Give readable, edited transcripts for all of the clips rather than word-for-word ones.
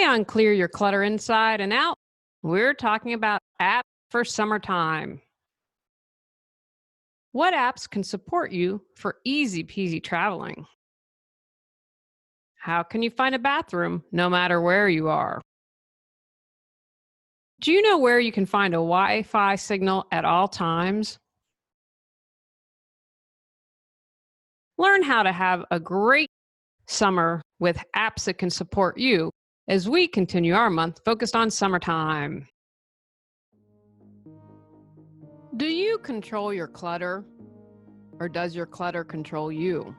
Today on Clear Your Clutter Inside and Out, we're talking about apps for summertime. What apps can support you for easy peasy traveling? How can you find a bathroom no matter where you are? Do you know where you can find a Wi-Fi signal at all times? Learn how to have a great summer with apps that can support you as we continue our month focused on summertime. Do you control your clutter, or does your clutter control you?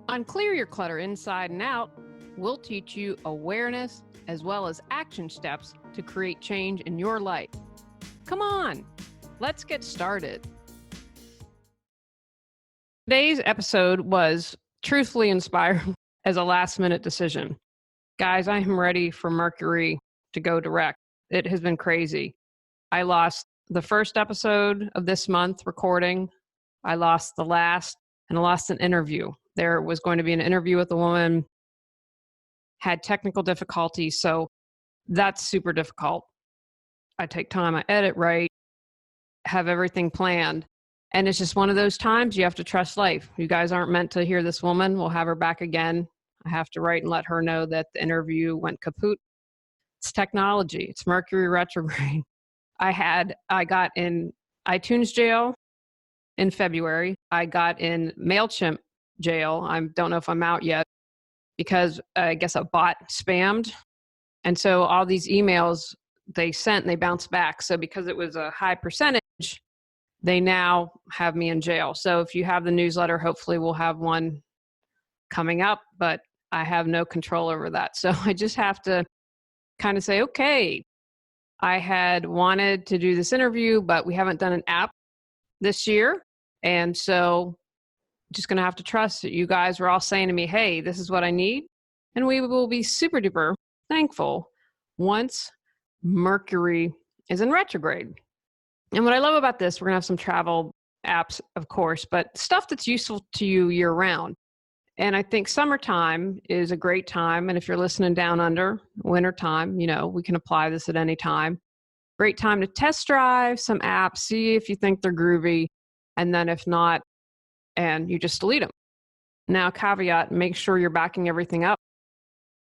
On Clear Your Clutter Inside and Out, we'll teach you awareness as well as action steps to create change in your life. Come on, let's get started. Today's episode was truthfully inspired as a last-minute decision. Guys, I am ready for Mercury to go direct. It has been crazy. I lost the first episode of this month recording. I lost the last, and I lost an interview. There was going to be an interview with a woman, had technical difficulties, so that's super difficult. I take time, I edit, write, have everything planned. And it's just one of those times you have to trust life. You guys aren't meant to hear this woman. We'll have her back again. I have to write and let her know that the interview went kaput. It's technology. It's Mercury retrograde. I got in iTunes jail in February. I got in MailChimp jail. I don't know if I'm out yet because I guess a bot spammed. And so all these emails they sent, they bounced back. So because it was a high percentage, they now have me in jail. So if you have the newsletter, hopefully we'll have one coming up, but I have no control over that. So I just have to kind of say, okay, I had wanted to do this interview, but we haven't done an app this year. And so just going to have to trust that you guys were all saying to me, hey, this is what I need. And we will be super duper thankful once Mercury is in retrograde. And what I love about this, we're going to have some travel apps, of course, but stuff that's useful to you year round. And I think summertime is a great time. And if you're listening down under wintertime, we can apply this at any time. Great time to test drive some apps, see if you think they're groovy. And then if not, and you just delete them. Now, caveat, make sure you're backing everything up.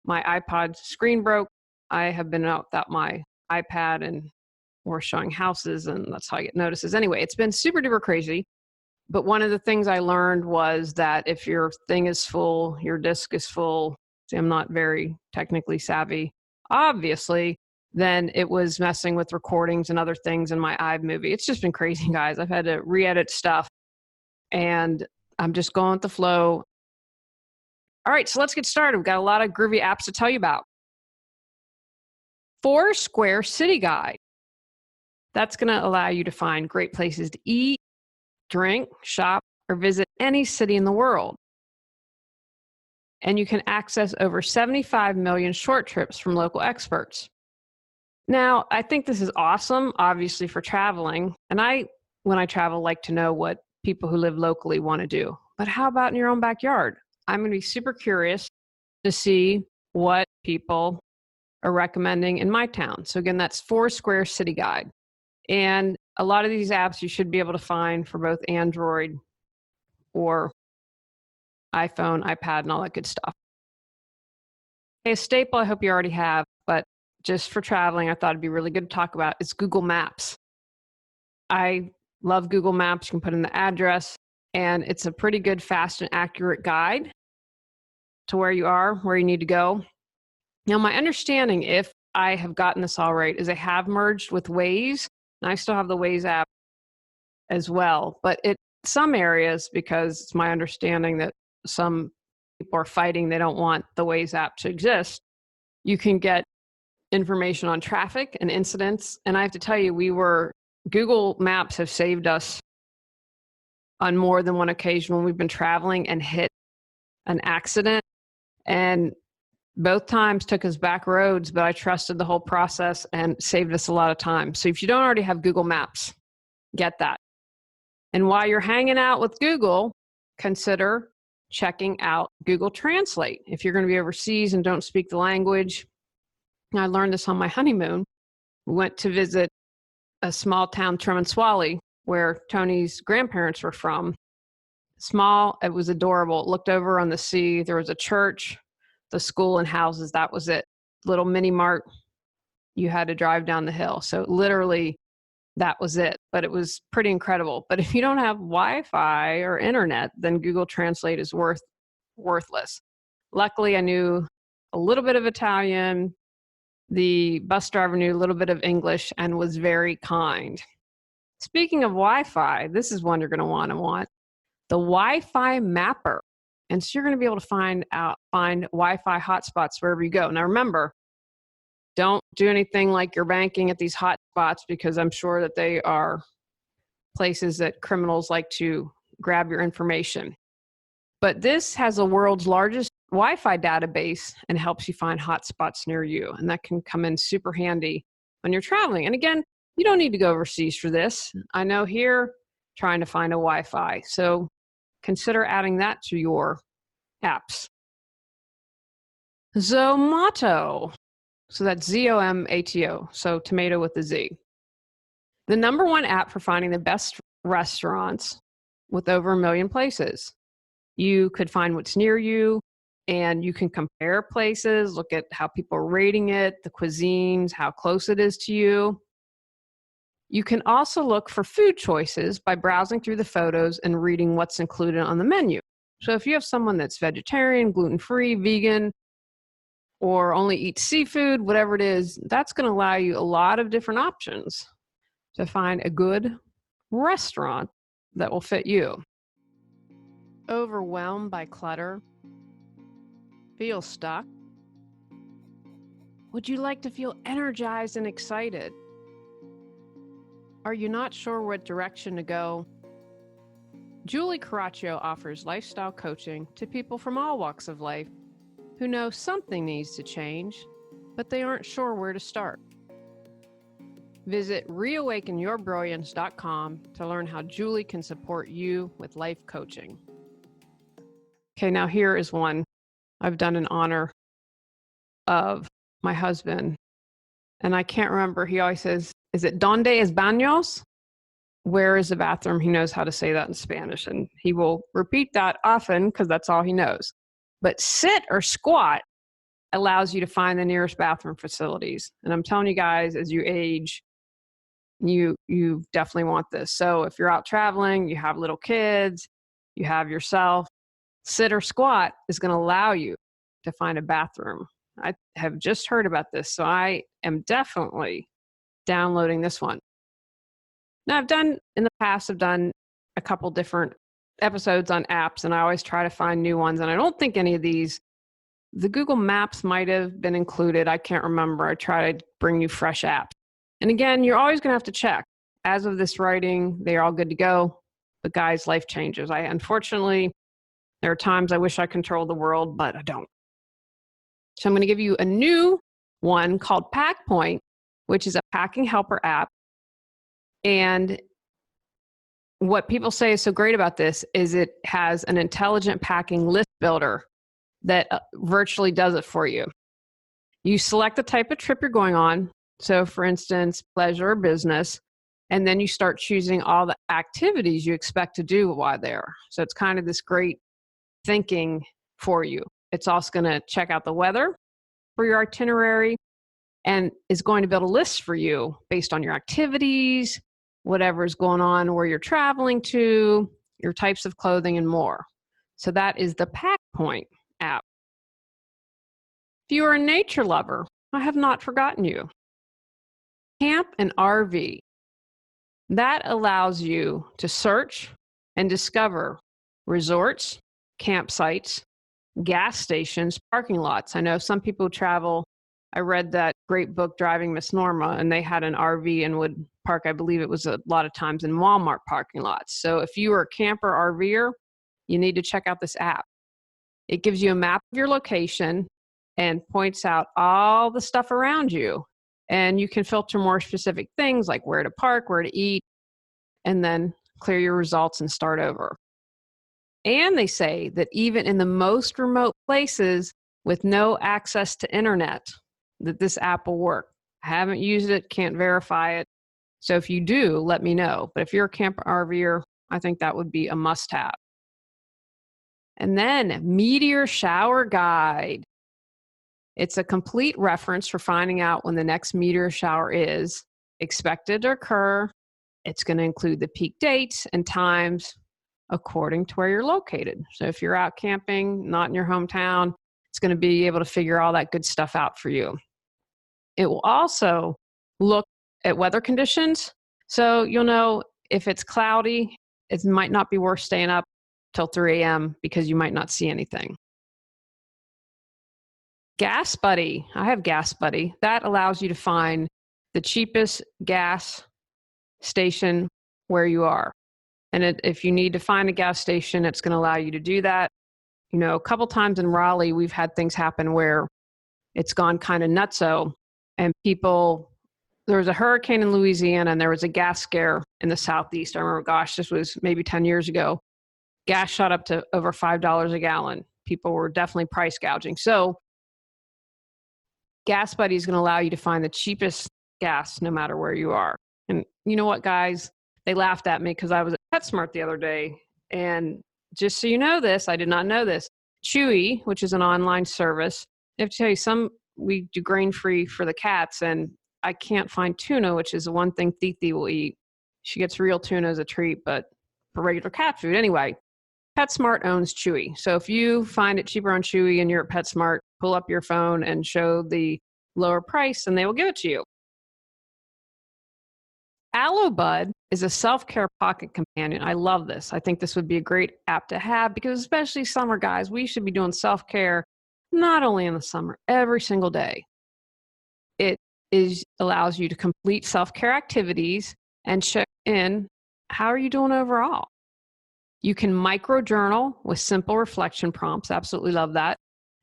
My iPod screen broke. I have been out without my iPad and we're showing houses, and that's how I get notices. Anyway, it's been super duper crazy. But one of the things I learned was that if your thing is full, your disk is full, see, I'm not very technically savvy, obviously, then it was messing with recordings and other things in my iMovie. It's just been crazy, guys. I've had to re-edit stuff, and I'm just going with the flow. All right, so let's get started. We've got a lot of groovy apps to tell you about. Foursquare City Guide. That's going to allow you to find great places to eat, drink, shop, or visit any city in the world. And you can access over 75 million short trips from local experts. Now, I think this is awesome, obviously, for traveling. And when I travel, like to know what people who live locally want to do. But how about in your own backyard? I'm going to be super curious to see what people are recommending in my town. So again, that's Foursquare City Guide. And a lot of these apps you should be able to find for both Android or iPhone, iPad, and all that good stuff. A staple I hope you already have, but just for traveling, I thought it'd be really good to talk about is Google Maps. I love Google Maps. You can put in the address, and it's a pretty good, fast, and accurate guide to where you are, where you need to go. Now, my understanding, if I have gotten this all right, is I have merged with Waze. And I still have the Waze app as well. But some areas, because it's my understanding that some people are fighting, they don't want the Waze app to exist, you can get information on traffic and incidents. And I have to tell you, Google Maps have saved us on more than one occasion when we've been traveling and hit an accident. And both times took us back roads, but I trusted the whole process and saved us a lot of time. So if you don't already have Google Maps, get that. And while you're hanging out with Google, consider checking out Google Translate. If you're going to be overseas and don't speak the language, I learned this on my honeymoon. We went to visit a small town, Tremensuali, where Tony's grandparents were from. Small, it was adorable. It looked over on the sea. There was a church, the school, and houses. That was it. Little mini mart. You had to drive down the hill. So literally, that was it. But it was pretty incredible. But if you don't have Wi-Fi or internet, then Google Translate is worthless. Luckily, I knew a little bit of Italian. The bus driver knew a little bit of English and was very kind. Speaking of Wi-Fi, this is one you're going to want. The Wi-Fi mapper. And so you're going to be able to find Wi-Fi hotspots wherever you go. Now remember, don't do anything like you're banking at these hotspots, because I'm sure that they are places that criminals like to grab your information. But this has the world's largest Wi-Fi database and helps you find hotspots near you. And that can come in super handy when you're traveling. And again, you don't need to go overseas for this. I know here, trying to find a Wi-Fi. So consider adding that to your apps. Zomato. So that's Zomato. So tomato with a Z. The number one app for finding the best restaurants with over 1 million places. You could find what's near you, and you can compare places, look at how people are rating it, the cuisines, how close it is to you. You can also look for food choices by browsing through the photos and reading what's included on the menu. So if you have someone that's vegetarian, gluten-free, vegan, or only eats seafood, whatever it is, that's going to allow you a lot of different options to find a good restaurant that will fit you. Overwhelmed by clutter? Feel stuck? Would you like to feel energized and excited? Are you not sure what direction to go? Julie Coraccio offers lifestyle coaching to people from all walks of life who know something needs to change, but they aren't sure where to start. Visit reawakenyourbrilliance.com to learn how Julie can support you with life coaching. Okay, now here is one I've done in honor of my husband. And I can't remember, he always says, is it donde es baños? Where is the bathroom? He knows how to say that in Spanish, and he will repeat that often because that's all he knows. But sit or squat allows you to find the nearest bathroom facilities. And I'm telling you guys, as you age, you definitely want this. So if you're out traveling, you have little kids, you have yourself, sit or squat is going to allow you to find a bathroom. I have just heard about this, so I am definitely downloading this one. Now, I've done a couple different episodes on apps, and I always try to find new ones, and I don't think any of these, the Google Maps might have been included. I can't remember. I try to bring you fresh apps. And again, you're always going to have to check. As of this writing, they are all good to go. But guys, life changes. Unfortunately, there are times I wish I controlled the world, but I don't. So I'm going to give you a new one called PackPoint, which is a packing helper app. And what people say is so great about this is it has an intelligent packing list builder that virtually does it for you. You select the type of trip you're going on. So for instance, pleasure or business, and then you start choosing all the activities you expect to do while there. So it's kind of this great thinking for you. It's also going to check out the weather for your itinerary and is going to build a list for you based on your activities, whatever is going on, where you're traveling to, your types of clothing, and more. So that is the PackPoint app. If you are a nature lover, I have not forgotten you. Camp and RV. That allows you to search and discover resorts, campsites, gas stations, parking lots. I know some people travel. I read that great book, Driving Miss Norma, and they had an RV and would park, I believe it was a lot of times in Walmart parking lots. So if you are a camper RVer, you need to check out this app. It gives you a map of your location and points out all the stuff around you. And you can filter more specific things like where to park, where to eat, and then clear your results and start over. And they say that even in the most remote places with no access to internet, that this app will work. I haven't used it, can't verify it. So if you do, let me know. But if you're a camper RVer, I think that would be a must-have. And then Meteor Shower Guide. It's a complete reference for finding out when the next meteor shower is expected to occur. It's going to include the peak dates and times according to where you're located. So if you're out camping, not in your hometown, it's going to be able to figure all that good stuff out for you. It will also look at weather conditions. So you'll know if it's cloudy, it might not be worth staying up till 3 a.m. because you might not see anything. Gas Buddy. I have Gas Buddy. That allows you to find the cheapest gas station where you are. And if you need to find a gas station, it's going to allow you to do that. You know, a couple times in Raleigh, we've had things happen where it's gone kind of nutso, and there was a hurricane in Louisiana and there was a gas scare in the Southeast. I remember, gosh, this was maybe 10 years ago. Gas shot up to over $5 a gallon. People were definitely price gouging. So Gas Buddy is going to allow you to find the cheapest gas no matter where you are. And you know what, guys? They laughed at me because I was at PetSmart the other day. And just so you know this, I did not know this. Chewy, which is an online service, I have to tell you, we do grain-free for the cats, and I can't find tuna, which is the one thing Titi will eat. She gets real tuna as a treat, but for regular cat food. Anyway, PetSmart owns Chewy. So if you find it cheaper on Chewy and you're at PetSmart, pull up your phone and show the lower price and they will give it to you. Aloe Bud is a self-care pocket companion. I love this. I think this would be a great app to have because especially summer, guys, we should be doing self-care not only in the summer, every single day. It allows you to complete self-care activities and check in. How are you doing overall? You can micro-journal with simple reflection prompts. Absolutely love that.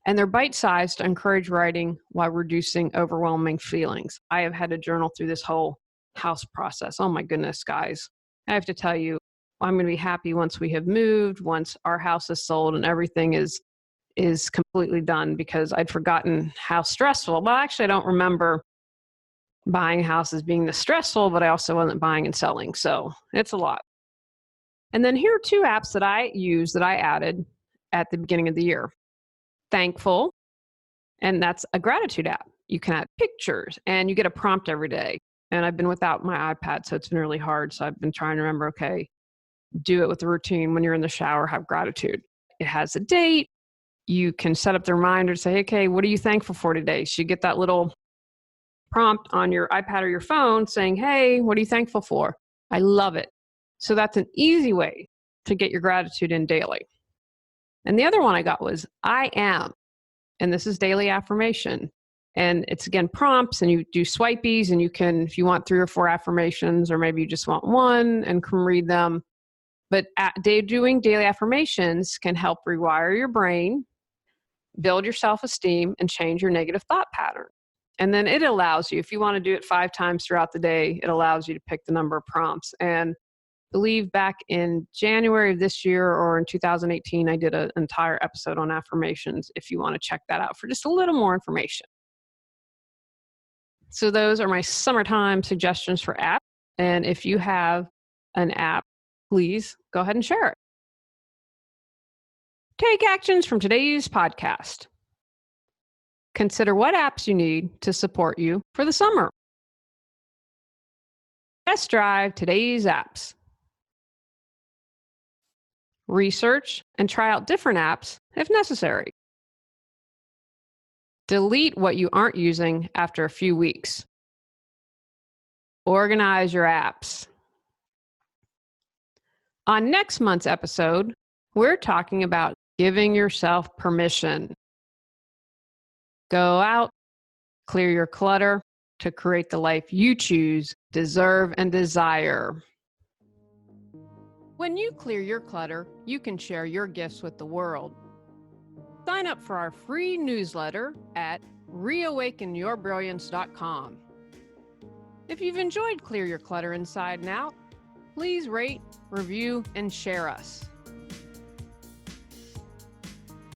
And they're bite-sized to encourage writing while reducing overwhelming feelings. I have had to journal through this whole house process. Oh my goodness, guys. I have to tell you, I'm going to be happy once we have moved, once our house is sold and everything is completely done, because I'd forgotten how stressful. Well, actually, I don't remember buying a house as being this stressful, but I also wasn't buying and selling. So it's a lot. And then here are 2 apps that I use that I added at the beginning of the year. Thankful, and that's a gratitude app. You can add pictures and you get a prompt every day. And I've been without my iPad, so it's been really hard. So I've been trying to remember, okay, do it with a routine. When you're in the shower, have gratitude. It has a date. You can set up the reminder to say, okay, what are you thankful for today? So you get that little prompt on your iPad or your phone saying, hey, what are you thankful for? I love it. So that's an easy way to get your gratitude in daily. And the other one I got was I am. And this is daily affirmation. And it's, again, prompts, and you do swipies, and you can, if you want 3 or 4 affirmations, or maybe you just want one and can read them. But doing daily affirmations can help rewire your brain, build your self-esteem, and change your negative thought pattern. And then it allows you, if you want to do it 5 times throughout the day, it allows you to pick the number of prompts. And I believe back in January of this year or in 2018, I did an entire episode on affirmations if you want to check that out for just a little more information. So those are my summertime suggestions for apps. And if you have an app, please go ahead and share it. Take actions from today's podcast. Consider what apps you need to support you for the summer. Test drive today's apps. Research and try out different apps if necessary. Delete what you aren't using after a few weeks. Organize your apps. On next month's episode, we're talking about giving yourself permission. Go out, clear your clutter to create the life you choose, deserve, and desire. When you clear your clutter, you can share your gifts with the world. Sign up for our free newsletter at reawakenyourbrilliance.com. If you've enjoyed Clear Your Clutter Inside and Out, please rate, review, and share us.